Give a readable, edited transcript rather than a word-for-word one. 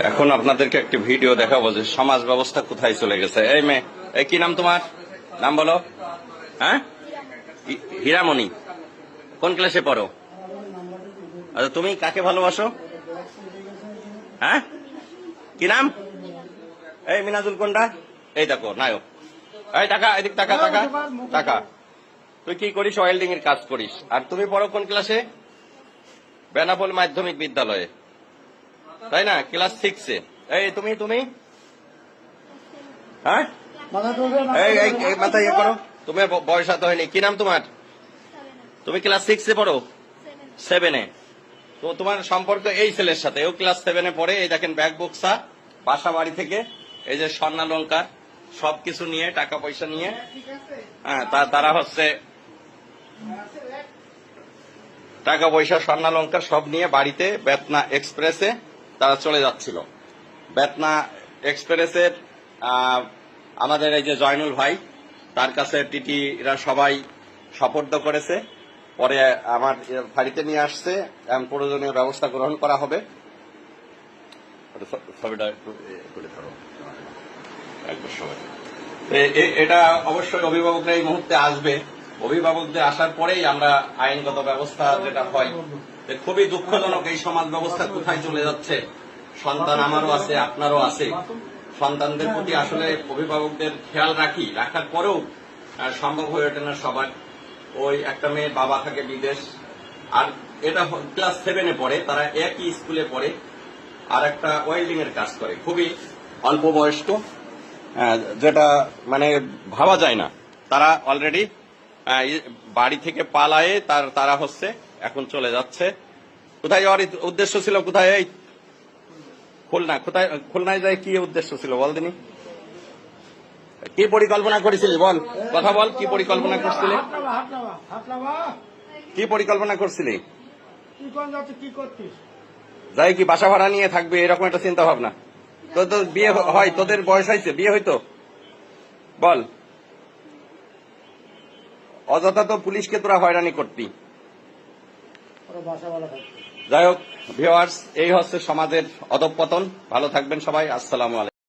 এখন আপনাদেরকে একটি ভিডিও দেখাবো যে সমাজ ব্যবস্থা কোথায় চলে গেছে। এই মেয়ে, এই কি নাম তোমার? নাম বলো। হ্যাঁ, হীরামণি। কোন ক্লাসে পড়ো? আচ্ছা, তুমি কাকে ভালোবাসো? হ্যাঁ, কি নাম? এই মিনাজুল কোনটা? এই দেখো নায়ক। এই টাকা, এদিক টাকা টাকা টাকা। তুই কি করিস? ওয়েল্ডিং এর কাজ করিস। আর তুমি পড়ো কোন ক্লাসে? বেনাপোল মাধ্যমিক বিদ্যালয়ে, তাই না? ক্লাস 6-এ। এই তুমি তুমি হ্যাঁ, এই মাথা ইয়ে করো। তোমার বয়স হাতে হয়নি। কি নাম তোমার? তুমি ক্লাস 6-এ পড়ো? 7-এ। তো তোমার সম্পর্ক এই ছেলের সাথে, ও ক্লাস 7-এ পড়ে। এই দেখেন ব্যাগ বক্সা, বাসা বাড়ি থেকে এই যে স্বর্ণালঙ্কার সবকিছু নিয়ে, টাকা পয়সা নিয়ে, হ্যাঁ তারা হচ্ছে টাকা পয়সা স্বর্ণালঙ্কার সব নিয়ে বাড়িতে বেতনা এক্সপ্রেসে তারা চলে যাচ্ছিল। বেতনা এক্সপ্রেসের আমাদের এই যে জয়নুল ভাই, তার কাছে টিটিরা সবাই সোপর্দ করেছে। পরে আমার বাড়িতে নিয়ে আসছে, প্রয়োজনীয় ব্যবস্থা গ্রহণ করা হবে। এটা অবশ্যই অভিভাবকরা এই মুহূর্তে আসবে। অভিভাবকদের আসার পরেই আমরা আইনগত ব্যবস্থা যেটা হয়। খুবই দুঃখজনক এই সমাজ ব্যবস্থা কোথায় চলে যাচ্ছে। সন্তান আমারও আছে, আপনারও আছে। সন্তানদের প্রতি আসলে অভিভাবকদের খেয়াল রাখার পরেও সম্ভব হয়ে ওঠে না সবার। ওই একটা মেয়ের বাবা থাকে বিদেশ, আর এটা ক্লাস 7-এ পড়ে, তারা একই স্কুলে পড়ে, আর একটা ওয়েল্ডিং এর কাজ করে, খুবই অল্প বয়স্ক, যেটা মানে ভাবা যায় না। তারা অলরেডি বাড়ি থেকে পালায়ে তারা হচ্ছে এখন চলে যাচ্ছে। কোথায় যাওয়ার উদ্দেশ্য ছিল? কোথায়? এই খুলনা। কোথায় খুলনায় যায়? কি উদ্দেশ্য ছিল বল দিনি? কি পরিকল্পনা করেছিলি বল, কথা বল। কি পরিকল্পনা করছিলি? কি পরিকল্পনা করছিলি? যাই কি বাসা ভাড়া নিয়ে থাকবে এরকম একটা চিন্তা ভাবনা? তো বিয়ে হয়? তোদের বয়স হয়েছে, বিয়ে হইতো? বল। অযথা তো পুলিশকে তোরা হয়রানি করতি। যাই হোক ভিউয়ার্স, এই হচ্ছে সমাজের অধঃপতন। ভালো থাকবেন সবাই। আসসালামু আলাইকুম।